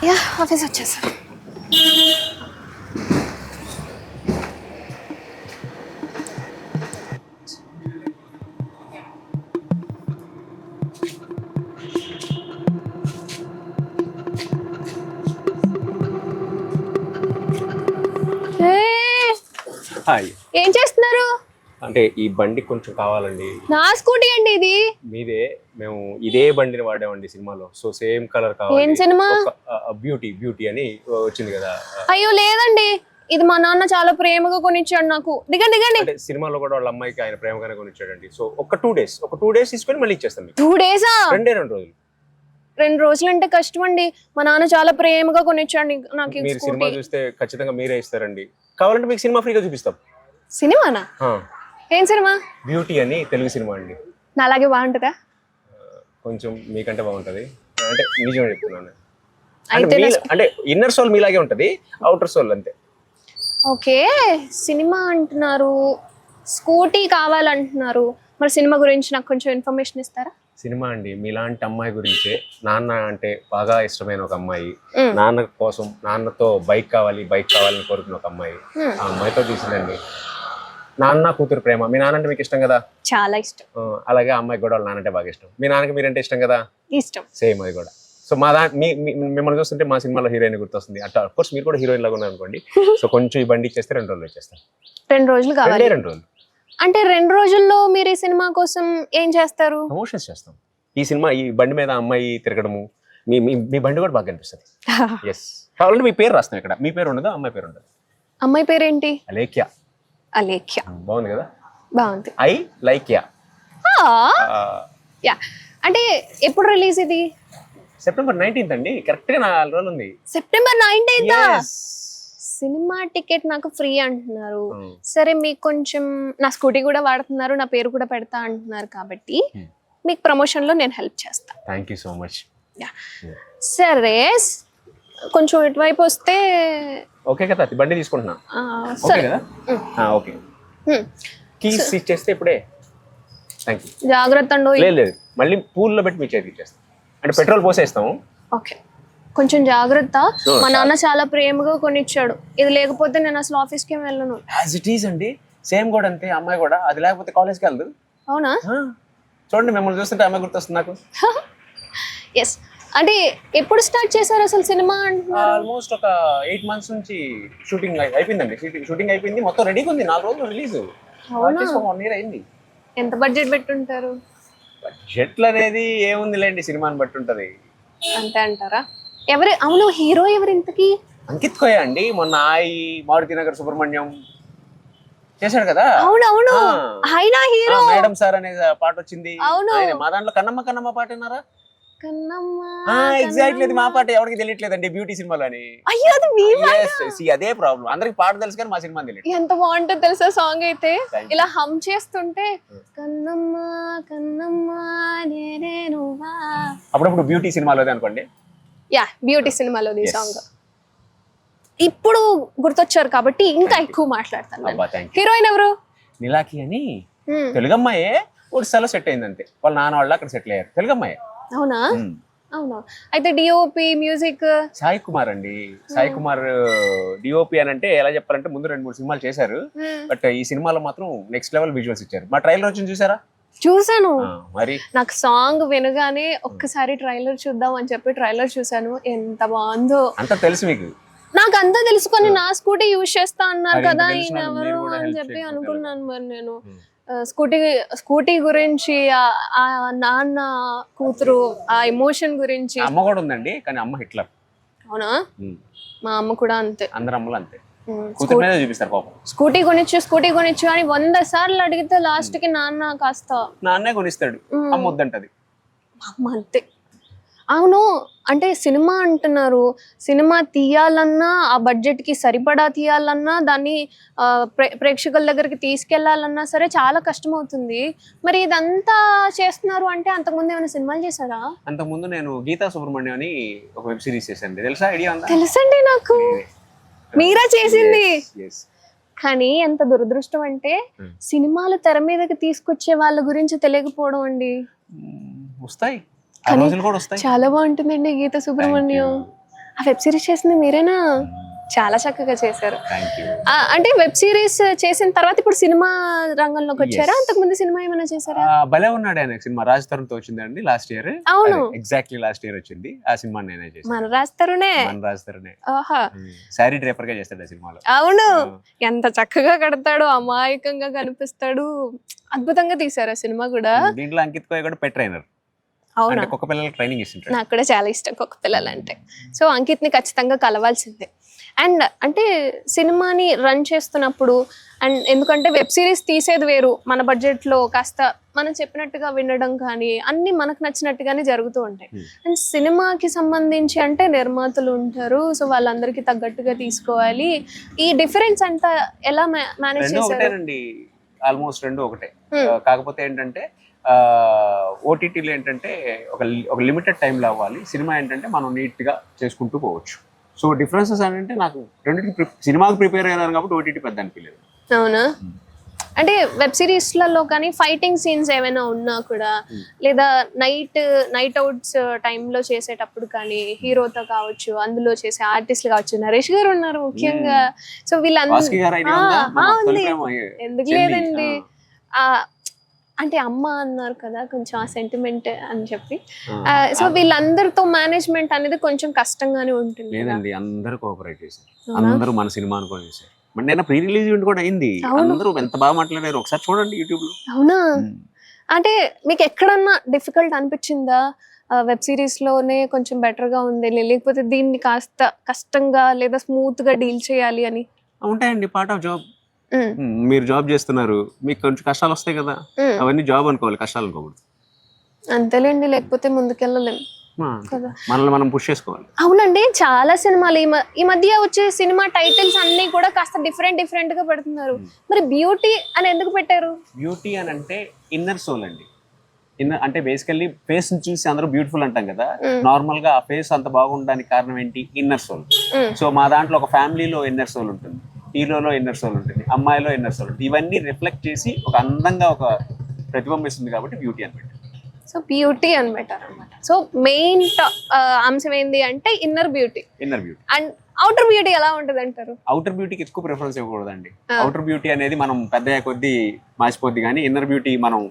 Yeah office వచ్చేసా. Hi. ఏం చేస్తున్నారు? అంటే ఈ బండి కొంచెం కావాలండి. నా స్కూటీ అండి ఇది. మీదే. మేము ఇదే బండిని వాడామండి సినిమాలో. సో సేమ్ కలర్ ఏం కావాలి. సినిమా? బ్యూటీ బ్యూటీ అని వచ్చింది కదా. అయ్యో లేదండి, ఇది మా నాన్న చాలా ప్రేమగా కొనిచ్చాడు నాకు. దిగండి దిగండి. అంటే సినిమాలో కూడా వాళ్ళ అమ్మాయికి ఆయన ప్రేమగానే కొనిచ్చాడండి. సో ఒక 2 days తీసుకొని మళ్ళీ ఇచ్చేస్తాం మీకు. 2 డేసా? 2 రోజులు. 2 రోజులు అంటే కష్టం అండి. మా నాన్న చాలా ప్రేమగా కొనిచ్చాడు నాకు ఈ మీరు సినిమా స్కూటీ. చూస్తే ఖచ్చితంగా మీరే ఇస్తారండి. కావాలంటే మీకు సినిమా ఫ్రీగా చూపిస్తాం. సినిమానా? ఏం సినిమా? బ్యూటీ అని తెలుగు సినిమా అండి. నా అలాగే బాగుంటుందా? కొంచెం మీకంటే బాగుంటది. అంటే నిజమే చెప్తున్నాను. అయితే అంటే ఇన్నర్ సోల్ మీలాగే ఉంటది, అవుటర్ సోల్ అంతే. ఓకే, సినిమా అంటున్నారు, స్కూటీ కావాలంటున్నారు. మరి సినిమా గురించి నాకు కొంచెం ఇన్ఫర్మేషన్ ఇస్తారా? సినిమా అండి మీలాంటి అమ్మాయి గురించే. నాన్న అంటే బాగా ఇష్టమైన ఒక అమ్మాయి, నాన్న కోసం నాన్నతో బైక్ కావాలని కోరుకున్న ఒక అమ్మాయి, ఆ అమ్మాయితో తీసిందండి. నాన్న కూతురు ప్రేమ. మీ నాన్న అంటే మీకు ఇష్టం కదా? చాలా ఇష్టం. అలాగే ఆ అమ్మాయి కూడా వాళ్ళ నాన్న అంటే బాగా ఇష్టం. మీ నాన్నకి మీరంటే ఇష్టం కదా? ఇష్టం. సేమ్ అది కూడా. సో మిమ్మల్ని చూస్తుంటే మా సినిమాలో హీరోయిన్ గుర్తొస్తుంది. అట్లా ఆఫ్ కోర్స్ మీరు కూడా హీరోయిన్ లాగా ఉన్నారు అనుకోండి. సో కొంచెం ఈ బండి ఇచ్చేస్తే 2 రోజులు వచ్చేస్తాం. 2 రోజులు కావాలి? 2 రోజులు. అంటే 2 రోజుల్లో మీరు ఈ సినిమా కోసం ఏం చేస్తారు? ప్రమోషన్స్ చేస్తాం. ఈ సినిమా ఈ బండి మీద అమ్మాయి తిరగడము, మీ బండి కూడా బాగా కనిపిస్తుంది. ఎస్. కావాలంటే మీ పేరు రాస్తాం ఇక్కడ. మీ పేరు ఉండదు, అమ్మాయి పేరు ఉండదు. అమ్మాయి పేరేంటి? అలేఖ్య. అలేఖ్య. బాగుంది కదా? బాగుంది. I like yeah. యా. అంటే ఎప్పుడు రిలీజ్ ఇది? సెప్టెంబర్ 19th అండి. కరెక్ట్ గా 4 రోజులు ఉంది. September 19th. Yes. Cinema ticket నాకు ఫ్రీ అంటున్నారు. సరే, మీకు కొంచెం నా స్కూటీ కూడా వాడుతున్నారు, నా పేరు కూడా పెడతా అంటున్నారు కాబట్టి మీకు ప్రమోషన్ లో నేను హెల్ప్ చేస్తా. Thank you so much. సరే, కొంచెం ఇటువైపు వస్తే ఓకే కదా? బండి తీసుకుంటున్నా. ఓకే కదా? ఓకే. కీస్ ఇచ్చేస్తే ఇప్పుడే. Thank you. జాగ్రత్త అండి. లేదు, మళ్ళీ పూల్లో పెట్టి మీ చేతికి ఇచ్చేస్తాం. అంటే పెట్రోల్ పోసేస్తాము. ఓకే, కొంచెం జాగ్రత్త. మా నాన్న చాలా ప్రేమగా కొనిచ్చాడు. ఇది లేకపోతే నేను అసలు ఆఫీస్కి ఏం వెళ్ళను. యాజ్ ఇట్ ఈస్ అండి. సేమ్ కూడా అంతే. అమ్మాయి కూడా అది లేకపోతే కాలేజ్కి వెళ్ళదు. అవునా? చూడండి, మిమ్మల్ని చూస్తుంటే అమ్మాయి గుర్తొస్తుంది నాకు. ఎస్. అంటే ఎప్పుడు స్టార్ట్ చేశారు అసలు సినిమా అంటున్నారు? ఆల్మోస్ట్ ఒక 8 months నుంచి షూటింగ్ అయిపోయిందండి. షూటింగ్ అయిపోయింది, మొత్తం రెడీగా ఉంది. 4 రోజులు రిలీజ్. 1 year అయింది. ఎంత బడ్జెట్ పెట్టుంటారు? బడ్జెట్లు అనేది ఏముందిలేండి, సినిమాని బట్టి ఉంటది. అంతే అంటారా? అవును, హీరో ఎవరు ఇంతకి? అంకిత్ కోయ అండి. మొన్న మారుతి నగర్ సుబ్రహ్మణ్యం చేశాడు కదా. అవునవును, ఆయన హీరో. మేడం సార్ అనే పాట వచ్చింది. అవును. మా దాంట్లో కన్నమ్మ పాట విన్నారా? కన్నమ్మ. ఎగ్జాక్ట్లీ, అది మా పాట. ఎవరికి తెలియట్లేదండి బ్యూటీ సినిమాలని. అయ్యో, అది మీ పాట? అదే ప్రాబ్లం. అందరికి పాట తెలుసు కానీ మా సినిమా తెలియదు. ఎంత బాగుంటుంది తెలుసా సాంగ్ అయితే. ఇలా హమ్ చేస్తుంటే కన్నమ్మ కన్నమ్మ నేనే నువ్వా. అప్పుడప్పుడు బ్యూటీ సినిమాలోదే అనుకోండి. యా, బ్యూటీ సినిమాలోది సాంగ్. ఇప్పుడు గుర్తొచ్చారు కాబట్టి ఇంకా ఎక్కువ మాట్లాడతాను. హీరోయిన్ ఎవరు? నిలాకి అని తెలుగు అమ్మాయే. ఒడిశాలో సెట్ అయింది అంతే. వాళ్ళ నాన్న వాళ్ళు అక్కడ సెటిల్ అయ్యారు. తెలుగు అమ్మాయి. అవునా? అవునా. అయితే డిఓపి మ్యూజిక్ సాయి కుమార్ అండి. సాయి కుమార్ డిఓపి అని అంటే ఎలా చెప్పాలంటే ముందు 2-3 సినిమాలు చేశారు. బట్ ఈ సినిమాలో మాత్రం నెక్స్ట్ లెవెల్ విజువల్స్ ఇచ్చారు. మా ట్రైలర్ వచ్చి చూసారా? చూసాను. మరి నాకు సాంగ్ వినగానే ఒక్కసారి ట్రైలర్ చూద్దాం అని చెప్పి ట్రైలర్ చూసాను. ఎంత బాగుందో. అంతా తెలుసు మీకు? నాకు అంతా తెలుసుకొని నా స్కూటీ యూజ్ చేస్తా అన్నారు కదా, ఈయన ఎవరు అని చెప్పి అనుకున్నాను. మరి నేను స్కూటీ గురించి, ఆ నాన్న కూతురు ఆ ఎమోషన్ గురించి. అమ్మ కూడా ఉందండి, కానీ అమ్మ హిట్లర్. అవునా? మా అమ్మ కూడా అంతే. అందరు అమ్మలు అంతే. కూతురు మీద చూపిస్తారు పాపం. స్కూటీ కొనిచ్చు అని 100 సార్లు అడిగితే లాస్ట్ కి నాన్న కాస్త నాన్నే కొనిస్తాడు, అమ్మ వద్దంటది. అమ్మ అంతే. అవును, అంటే సినిమా అంటున్నారు. సినిమా తీయాలన్నా, ఆ బడ్జెట్ కి సరిపడా తీయాలన్నా, దాన్ని ప్రేక్షకుల దగ్గరికి తీసుకెళ్లాలన్నా సరే చాలా కష్టం అవుతుంది. మరి ఇదంతా చేస్తున్నారు అంటే అంతకుముందు ఏమైనా సినిమాలు చేశారా? అంతకుముందు నేను గీతా సుబ్రహ్మణ్యం అని ఒక వెబ్ సిరీస్ చేశాను. తెలుసా? ఐడియా ఉందా? తెలుసండి నాకు. మీరా చేసింది? కానీ ఎంత దురదృష్టం అంటే సినిమాలు తెర మీదకి తీసుకొచ్చే వాళ్ళ గురించి తెలియకపోవడం అండి. వస్తాయి, చాలా బాగుంటుందండి గీత సుబ్రహ్మణ్యం. ఆ వెబ్ సిరీస్ చేసింది మీరేనా? చాలా చక్కగా చేశారు. Thank you. అంటే వెబ్ సిరీస్ చేసిన తర్వాత ఇప్పుడు సినిమా రంగంలోకి వచ్చారా? Yes. అంతకు ముందు సినిమా ఏమైనా చేశారా? భలే ఉన్నాడు ఆయన సినిమా రాజ్ తరుణ్ తో వచ్చిందండి లాస్ట్ ఇయర్. అవును, ఎగ్జాక్ట్లీ లాస్ట్ ఇయర్ వచ్చింది. ఆ సినిమా నేనే చేశాను. మన రాస్తారునే. మన రాజ్ తరుణే ఆహా, శారీ డ్రైపర్ గా చేస్తాడు ఆ సినిమాలో. అవును, ఎంత చక్కగా కడతాడు, అమాయకంగా కనిపిస్తాడు. అద్భుతంగా తీశారు ఆ సినిమా కూడా. దీంట్లో అంకిత్ కోయ కూడా పెట్ ట్రైనర్. అవునా, అంటే కుక్క పిల్లలకి ట్రైనింగ్ ఇస్తుంటాడు. నాకు కూడా చాలా ఇష్టం కుక్క పిల్లలు అంటే. సో అంకిత్ ని ఖచ్చితంగా కలవాల్సిందే. అండ్ అంటే సినిమాని రన్ చేస్తున్నప్పుడు, అండ్ ఎందుకంటే వెబ్ సిరీస్ తీసేది వేరు, మన బడ్జెట్ లో కాస్త మనం చెప్పినట్టుగా వినడం కానీ అన్ని మనకు నచ్చినట్టుగానే జరుగుతూ ఉంటాయి. అండ్ సినిమాకి సంబంధించి అంటే నిర్మాతలు ఉంటారు, సో వాళ్ళందరికీ తగ్గట్టుగా తీసుకోవాలి. ఈ డిఫరెన్స్ అంతా ఎలా మేనేజ్ రెండు చేశారు? ఒకటేనండి, ఆల్మోస్ట్ రెండు ఒకటే. కాకపోతే ఏంటంటే ఓటీటీలో ఏంటంటే ఒక లిమిటెడ్ టైంలో అవ్వాలి. సినిమా ఏంటంటే మనం నీట్ గా చేసుకుంటూ పోవచ్చు. సో డిఫరెన్సెస్ ఏంటంటే నాకు రెండింటికి సినిమాకి ప్రిపేర్ అయ్యాను కాబట్టి ఓటీటీ పెద్ద అనిపించలేదు. అవునా, అంటే వెబ్ సిరీస్లలో కానీ ఫైటింగ్ సీన్స్ ఏమైనా ఉన్నా కూడా, లేదా నైట్ అవుట్స్ టైంలో చేసేటప్పుడు కానీ హీరోతో కావచ్చు, అందులో చేసే ఆర్టిస్టులు కావచ్చు, నరేష్ గారు ఉన్నారు ముఖ్యంగా. సో ఎందుకు లేదండి, అంటే అమ్మ అన్నారు కదా, కొంచెం ఆ సెంటిమెంట్ అని చెప్పి. సో వీళ్ళందరితో మేనేజ్మెంట్ అనేది కొంచెం కష్టంగానే ఉంటుంది. లేదండి, అందరూ కోఆపరేట్ చేశారు, అందరూ మన సినిమా అనుకోని చేశారు. నేను ప్రీ రిలీజ్ ఈవెంట్ కూడా అయింది, అందరూ ఎంత బాగా మాట్లాడారు, ఒకసారి చూడండి యూట్యూబ్ లో. అవునా, అంటే మీకు ఎక్కడన్నా డిఫికల్ట్ అనిపించిందా? వెబ్ సిరీస్ లోనే కొంచెం బెటర్ గా ఉంది, లేకపోతే దీన్ని కాస్త కష్టంగా లేదా స్మూత్ గా డీల్ చేయాలి అని? ఉంటాయండి, పార్ట్ ఆఫ్ జాబ్. మీరు జాబ్ చేస్తున్నారు, మీకు కొంచెం కష్టాలు వస్తాయి కదా, అవన్నీ జాబ్ అనుకోవాలి, కష్టాలు అనుకోకూడదు. అంతేలేండి, లేకపోతే ముందుకెళ్ళలేం కదా, మనల్ని మనం పుష్ చేసుకోవాలి. అవునండి, చాలా సినిమాలు ఈ మధ్య వచ్చే సినిమా టైటిల్స్ అన్ని కూడా కాస్త డిఫరెంట్ గా పెడుతున్నారు. మరి బ్యూటీ అని ఎందుకు పెట్టారు? బ్యూటీ అని అంటే ఇన్నర్ సోల్ అండి. అంటే బేసికల్లీ ఫేస్ ని చూసి అందరూ బ్యూటిఫుల్ అంటాం కదా, నార్మల్ గా ఆ ఫేస్ అంత బాగుండడానికి కారణం ఏంటి? Inner soul. సో మా దాంట్లో ఒక ఫ్యామిలీలో ఇన్నర్ సోల్ ఉంటుంది, హీరోలో ఇన్నర్ సోల్ ఉంటుంది, అమ్మాయిలో ఇన్నర్ సోల్ ఉంటుంది. ఇవన్నీ రిఫ్లెక్ట్ చేసి ఒక అందంగా ఒక ప్రతిబింబిస్తుంది కాబట్టి బ్యూటీ అని పెట్టారు. సో బ్యూటీ అని పెట్టారు అనమాట. సో మెయిన్ అంశం ఏంటి అంటే inner beauty. And outer beauty ఎలా ఉంటుంది అంటారు? అవుటర్ బ్యూటీకి ఎక్కువ ప్రిఫరెన్స్ ఇవ్వకూడదండి. అవుటర్ బ్యూటీ అనేది మనం పెద్ద కొద్దీ మాసిపోద్ది, కానీ ఇన్నర్ బ్యూటీ మనం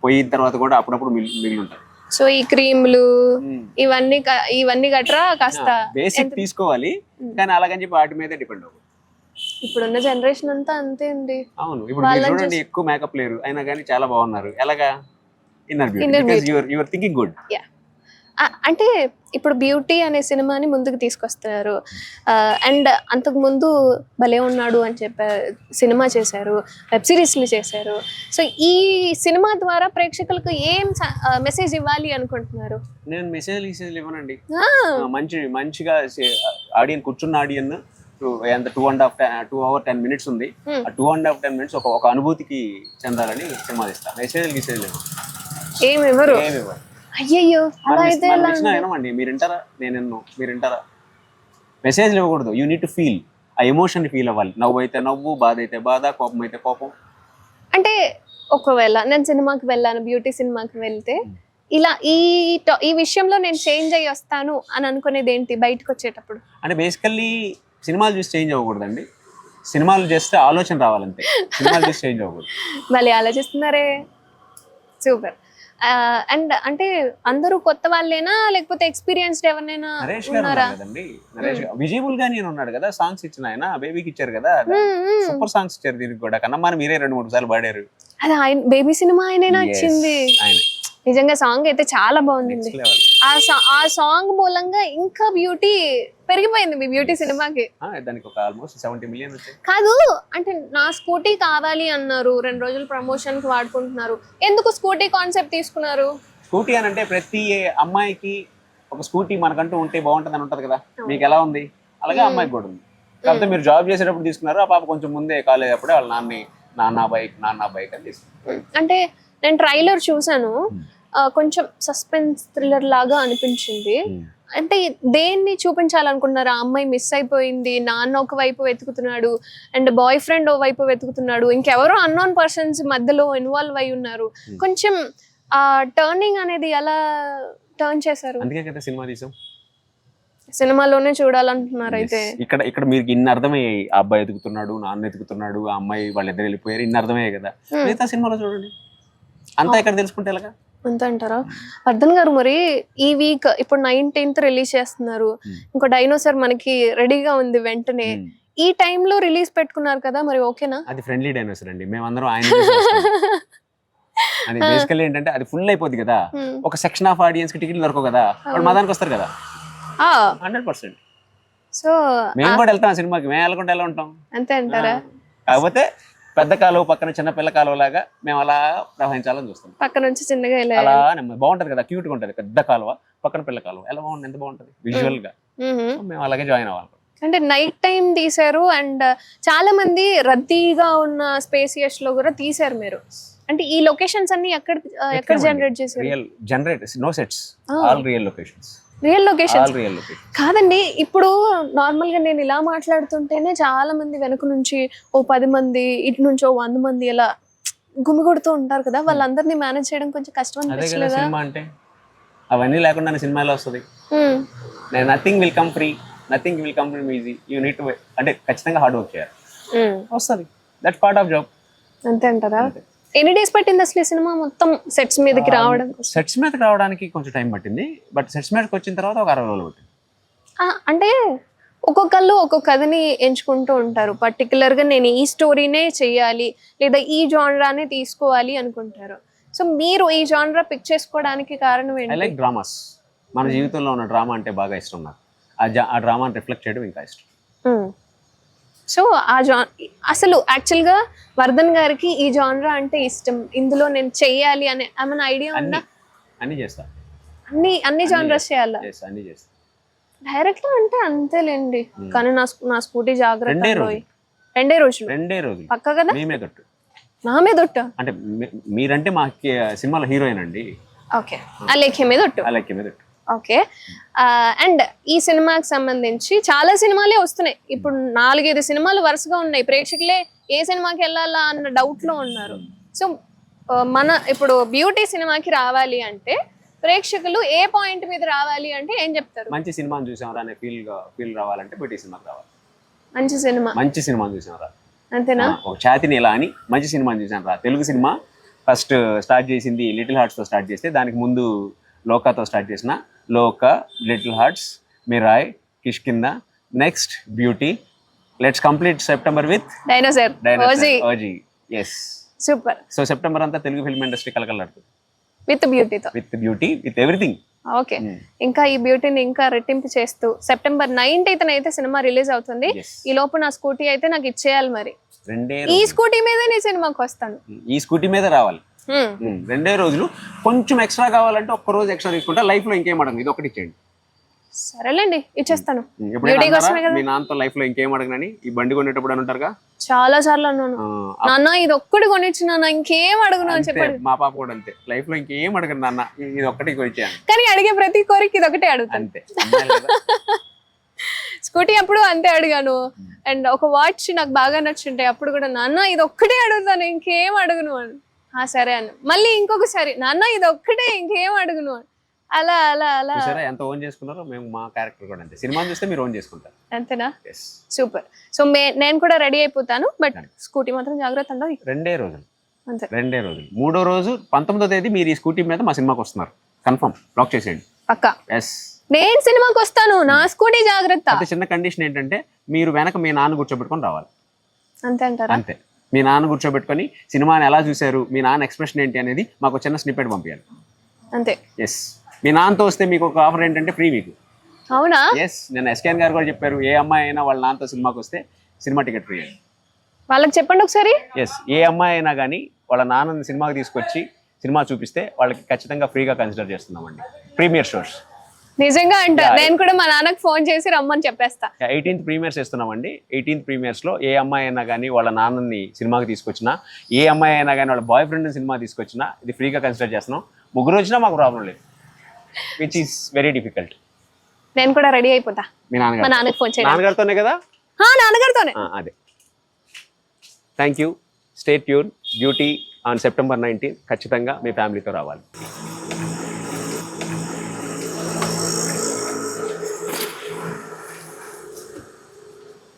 పోయిన తర్వాత కూడా అప్పుడప్పుడు మిగిలి ఉంటుంది. సో ఈ క్రీములు ఇవన్నీ గట్రా కాస్త బేసిక్ తీసుకోవాలి, కానీ అలాగని చెప్పి వాటి మీదే డిపెండ్ అవ్వదు. ఇప్పుడున్న జనరేషన్ అంతా అంతే అండి. అవును, ఇప్పుడు చూడండి, ఎక్కువ మేకప్ లేరు అయినా కానీ చాలా బాగున్నారు. ఎలాగా? Inner beauty, because you are thinking good. అంటే ఇప్పుడు బ్యూటీ అనే సినిమాని ముందుకు తీసుకొస్తారు. అండ్ అంతకు ముందు భలే ఉన్నాడు అని చెప్పారు, సినిమా చేశారు, వెబ్ సిరీస్లు చేశారు. సో ఈ సినిమా ద్వారా ప్రేక్షకులకు ఏం మెసేజ్ ఇవ్వాలి అనుకుంటున్నారు? నేను మెసేజ్ ఇవ్వనండి, మంచిగా ఆడియన్ కూర్చున్న ఆడియన్ ఎంత 2 hours 10 minutes ఉంది, ఆ 2 hours 10 minutes ఒక అనుభూతికి చెందాలని సినిమా ఇస్తాను. మెసేజ్ ఏమివ్వరు? అయ్యయ్యో, అలా అయితే వినమండి. మీరు వింటారా? మీరు వింటారా? మెసేజ్లు ఇవ్వకూడదు, యూ నీడ్ టు ఫీల్, ఆ ఎమోషన్ ఫీల్ అవ్వాలి. నవ్వు అయితే నవ్వు, బాధ అయితే బాధ, కోపం అయితే కోపం. అంటే ఒకవేళ నేను సినిమాకి వెళ్ళాను, బ్యూటీ సినిమాకి వెళ్తే ఇలా ఈ విషయంలో నేను చేంజ్ అయ్యి వస్తాను అని అనుకునేది ఏంటి బయటకు వచ్చేటప్పుడు? అంటే బేసికల్లీ సినిమాలు చూసి చేంజ్ అవ్వకూడదండి, సినిమాలు చేస్తే ఆలోచన రావాలంతే, సినిమాలు చూసి చేంజ్ అవ్వకూడదు. మళ్ళీ ఆలోచిస్తున్నారే, సూపర్. అండ్ అంటే అందరూ కొత్త వాళ్ళేనా లేకపోతే ఎక్స్పీరియన్స్డ్ ఎవరైనా ఉన్నారా? విజయబుల్ గా నేను ఉన్నాడు కదా, సాంగ్స్ ఇచ్చిన ఆయన బేబీకి ఇచ్చారు కదా, సూపర్ సాంగ్స్ ఇచ్చారు. దీనికి కూడా కన్నా మీరే 2-3 సార్లు పాడారు. అది ఆయన బేబీ సినిమా ఆయనైనా వచ్చింది. నిజంగా సాంగ్ అయితే చాలా బాగుంది. ఆ సాంగ్ మూలంగా ఇంకా బ్యూటీ పెరిగిపోయింది మీ బ్యూటీ సినిమాకి. దానికి ఒక ఆల్మోస్ట్ 70 million వచ్చాయి. కాదు, అంటే నా స్కూటీ కావాలి అన్నారు, 2 రోజులు ప్రమోషన్ కి వాడుకుంటున్నారు. ఎందుకు స్కూటీ కాన్సెప్ట్ తీసుకున్నారు? స్కూటీ అని అంటే ప్రతి అమ్మాయికి ఒక స్కూటీ మనకంటూ ఉంటే బాగుంటుంది అని ఉంటది కదా, మీకు ఎలా ఉంది? అలాగే అమ్మాయికి కూడా ఉంది. కాకపోతే మీరు జాబ్ చేసేటప్పుడు తీసుకున్నారు, ఆ పాప కొంచెం ముందే కాలేజ్ అప్పుడే వాళ్ళ నాన్న బైక్ అని తీసుకున్నారు. అంటే నేను ట్రైలర్ చూసాను, కొంచెం సస్పెన్స్ థ్రిల్లర్ లాగా అనిపించింది. అంటే దేన్ని చూపించాలనుకున్నారు? ఆ అమ్మాయి మిస్ అయిపోయింది, నాన్న ఒక వైపు వెతుకుతున్నాడు, అండ్ బాయ్ ఫ్రెండ్ ఓ వైపు వెతుకుతున్నాడు, ఇంకెవరో అన్నోన్ పర్సన్స్ మధ్యలో ఇన్వాల్వ్ అయి ఉన్నారు. కొంచెం ఆ టర్నింగ్ అనేది ఎలా టర్న్ చేశారు? అందుకే కదా సినిమా తీసాం. సినిమాలోనే చూడాలంటున్నారు అయితే. ఇక్కడ ఇక్కడ మీకు ఇన్ని అర్థమయ్యాయి, ఆ అబ్బాయి ఎదుగుతున్నాడు, నాన్న ఎదుగుతున్నాడు, ఆ అమ్మాయి వాళ్ళిద్దరు వెళ్ళిపోయారు, ఇన్ని అర్థమయ్యాయి కదా. మిగతా సినిమాలో చూడండి, అంతా ఇక్కడ తెలుసుకుంటే ఎలాగా. అంతే అంటారా? వర్ధన్ గారు, మరి ఈ వీక్ ఇప్పుడు 19th రిలీజ్ చేస్తున్నారు, ఇంకో డైనోసార్ మనకి రెడీగా ఉంది వెంటనే. ఈ టైంలో రిలీజ్ పెట్టుకున్నారు కదా, మరి ఓకేనా? అది ఫ్రెండ్లీ డైనోసార్ అండి, మేమందరం ఆయన అది బేసికల్లీ ఏంటంటే అది ఫుల్ అయిపోద్ది కదా, ఒక సెక్షన్ ఆఫ్ ఆడియన్స్ కి టికెట్లు దొరకవు కదా, వాళ్ళు మా దానికి వస్తారు కదా. 100%. సో మేము కూడా వెళ్తాం సినిమాకి, మేము వెళ్ళకుండా ఎలా ఉంటాం? అంతే అంటారా? కాకపోతే పెద్ద కాలువ పక్కన చిన్న పిల్ల కాలువ లాగా మేము అలా ప్రవహించాలని చూస్తాం. పక్క నుంచి చిన్నగా అలా బాగుంటది కదా, క్యూట్ గా ఉంటది, పెద్ద కాలువ పక్కన పిల్ల కాలువ, ఎలా బాగుంది, ఎంత బాగుంటది విజువల్ గా. మేము అలాగే జాయిన్ అవ్వాలి. అంటే నైట్ టైం తీసారు, అండ్ చాలా మంది రద్దీగా ఉన్న స్పేసియస్ లో కూడా తీసారు మీరు. అంటే ఈ లొకేషన్స్ అన్ని ఎక్కడ జనరేట్ చేశారు? Real generate, no sets, all real locations. Real locations real కాదండి. ఇప్పుడు నార్మల్ గా నేను ఇలా మాట్లాడుతుంటేనే చాలా మంది వెనక నుంచి ఓ 10 మంది, ఇటు నుంచి ఓ 100 మంది ఇలా గుమిగొడుతూ ఉంటారు కదా, వాళ్ళందరినీ మేనేజ్ చేయడం కొంచెం కష్టం అనిపించలేదా? సినిమా అంటే అవన్నీ లేకుండా సినిమాలో వస్తుంది. Nothing will come free, nothing will come from easy, you need to, అంటే ఖచ్చితంగా హార్డ్ వర్క్ చేయాలి, వస్తుంది. That's part of job. అంతే అంటారా? ఎన్ని డేస్ పట్టింది అసలు ఈ సినిమా మొత్తం సెట్స్ మీదకి రావడం? సెట్స్ మీదకి రావడానికి కొంచెం టైం పట్టింది, బట్ సెట్స్ మీదకి వచ్చిన తర్వాత ఒక 60 రోజులు పట్టింది. అంటే ఒక్కొక్కళ్ళు ఒక్కొక్క కథని ఎంచుకుంటూ ఉంటారు, పర్టికులర్ గా నేను ఈ స్టోరీనే చెయ్యాలి లేదా ఈ జానరానే తీసుకోవాలి అనుకుంటారు. సో మీరు ఈ జానరా పిక్ చేసుకోవడానికి కారణం ఏంటి? I like dramas. మన జీవితంలో ఉన్న డ్రామా అంటే బాగా ఇష్టం నాకు, ఆ డ్రామాని రిఫ్లెక్ట్ చేయడం ఇంకా ఇష్టం. సో అసలు యాక్చువల్ గా వర్ధన్ గారికి ఈ జానరా అంటే ఇష్టం, ఇందులో నేను చెయ్యాలి అనే ఏమైనా ఐడియా ఉందా? అన్ని చేస్తా, అన్ని జానరాస్ చేయాలా? అన్ని చేస్తా. డైరెక్ట్ అంటే అంతేలేండి, కానీ నా స్కూటీ జాగ్రత్త. 2 రోజులు పక్క కదా? నా మీద ఒట్టు అంటే మీరంటే మా సినిమాలో హీరోయిన్ అండి. ఓకే, అలేఖ్య మీద ఒట్టు. ఓకే, అండ్ ఈ సినిమాకి సంబంధించి చాలా సినిమాలే వస్తున్నాయి ఇప్పుడు, 4-5 సినిమాలు వరుసగా ఉన్నాయి. ప్రేక్షకులే ఏ సినిమాకి వెళ్ళాలా అన్న డౌట్ లో ఉన్నారు. సో మన ఇప్పుడు బ్యూటీ సినిమాకి రావాలి అంటే ప్రేక్షకులు ఏ పాయింట్ మీద రావాలి అంటే ఏం చెప్తారు? మంచి సినిమాని చూసామరా అనే ఫీల్ రావాలంటే బ్యూటీ సినిమాకి రావాలి. మంచి సినిమాని చూసామరా అంతేనా? ఒక ఛాతిని ఇలా అని మంచి సినిమాని చూసాను రా. తెలుగు సినిమా ఫస్ట్ స్టార్ట్ చేసింది లిటిల్ హార్ట్స్ తో స్టార్ట్ చేస్తే, దానికి ముందు లోకాతో స్టార్ట్ చేసిన, Lokah, little hearts, Mirai, Kishkindha, next beauty. Let's complete September with dinosaur OG. yes, super. So September అంతా తెలుగు ఫిల్మ్ ఇండస్ట్రీ కలకలాడుతుంది with beauty, with everything. Okay, ఇంకా ఈ బ్యూటీని ఇంకా రెట్టింపు చేస్తూ సెప్టెంబర్ 19th అయితే సినిమా రిలీజ్ అవుతుంది. ఈ లోపు నా స్కూటీ అయితే నాకు ఇచ్చేయాలి. మరి ఈ స్కూటీ మీద నీ సినిమాకి వస్తాను, ఈ స్కూటీ మీద రావాలి. 2 రోజులు. కొంచెం ఎక్స్ట్రా కావాలంటే ఒక్క రోజు ఎక్స్ట్రా తీసుకుంటా, లైఫ్ లో ఇంకేం అడగను, ఇది ఒకటి ఇచ్చేయండి. సరేలేండి, ఇచ్చేస్తాను. మీ నాన్నతో లైఫ్ లో ఇంకేం అడగనని ఈ బండి కొనేటప్పుడు అని ఉంటారుగా, చాలా సార్లు అన్నాను, నాన్న ఇది ఒక్కటి కొనిచ్చు నాన్న, ఇంకేం అడుగును అని చెప్పాడు. మా పాప కూడా అంతే, లైఫ్ లో ఇంకేం అడగను నాన్న, ఇది ఒక్కటి కొనిచ్చాను. కానీ అడిగే ప్రతి కోరిక ఇది ఒకటే అడుగుతాను అంతే. స్కూటీ అప్పుడు అంతే అడిగాను, అండ్ ఒక వాచ్ నాకు బాగా నచ్చుంటాయి, అప్పుడు కూడా నాన్న ఇది ఒక్కటే అడుగుతాను, ఇంకేం అడుగును అని. సరే అన్న, మళ్ళీ ఇంకొకసారి నాన్న ఇది ఒక్కటే, ఇంకేం అడుగును అని. అలా అలా అలా ఎంత ఓన్ చేసుకున్నారో మేము, మా క్యారెక్టర్ కూడా అంతే. సినిమా చూస్తే మీరు ఓన్ చేసుకుంటారు. అంతేనా? సూపర్. సో నేను కూడా రెడీ అయిపోతాను, బట్ స్కూటీ మాత్రం జాగ్రత్త అండి. 2 రోజులు అంతే, 2 రోజులు. 3వ రోజు 19వ తేదీ మీరు ఈ స్కూటీ మీద మా సినిమాకి వస్తున్నారు, కన్ఫర్మ్, లాక్ చేసేయండి పక్కా. నేను సినిమాకి వస్తాను, నా స్కూటీ జాగ్రత్త. అంటే చిన్న కండిషన్ ఏంటంటే మీరు వెనక మీ నాన్న కూర్చోబెట్టుకొని రావాలి. అంతే అంటారా? అంతే, మీ నాన్న కూర్చోబెట్టుకొని సినిమాని ఎలా చూసారు, మీ నాన్న ఎక్స్ప్రెషన్ ఏంటి అనేది మాకు చిన్న స్నిప్పెట్ పంపించాలి అంతే. ఎస్, మీ నాన్నతో వస్తే మీకు ఒక ఆఫర్ ఏంటంటే ఫ్రీ మీకు. అవునా? ఎస్, నేను ఎస్కేఎన్ గారు కూడా చెప్పారు, ఏ అమ్మాయి అయినా వాళ్ళ నాన్నతో సినిమాకి వస్తే సినిమా టికెట్ ఫ్రీ అని. వాళ్ళకి చెప్పండి ఒకసారి. ఎస్, ఏ అమ్మాయి అయినా కానీ వాళ్ళ నాన్నని సినిమాకి తీసుకొచ్చి సినిమా చూపిస్తే వాళ్ళకి ఖచ్చితంగా ఫ్రీగా కన్సిడర్ చేస్తున్నామండి, ప్రీమియర్ షోస్. నిజంగా అంట, నేను కూడా మా నాన్నకి ఫోన్ చేసి రమ్మని చెప్పేస్తా. 18th ప్రీమియర్స్ ఇస్తున్నామండి. 18th ప్రీమియర్స్ లో ఏ అమ్మాయి అయినా కానీ వాళ్ళ నాన్నని సినిమాకి తీసుకొచ్చినా, ఏ అమ్మాయి అయినా కానీ వాళ్ళ బాయ్ ఫ్రెండ్ సినిమా తీసుకొచ్చినా ఇది ఫ్రీగా కన్సిడర్ చేస్తున్నాం. 3 వచ్చినా మాకు ప్రాబ్లం లేదు, విచ్ ఈస్ వెరీ డిఫికల్ట్. నేను కూడా రెడీ అయిపోతా. మీ నాన్నకి ఫోన్ చేయండి. నాన్నగారితోనే కదా? నాన్నగారితోనే. అదే. Thank you. Stay tune. Beauty on September 19 ఖచ్చితంగా మీ ఫ్యామిలీతో రావాలి.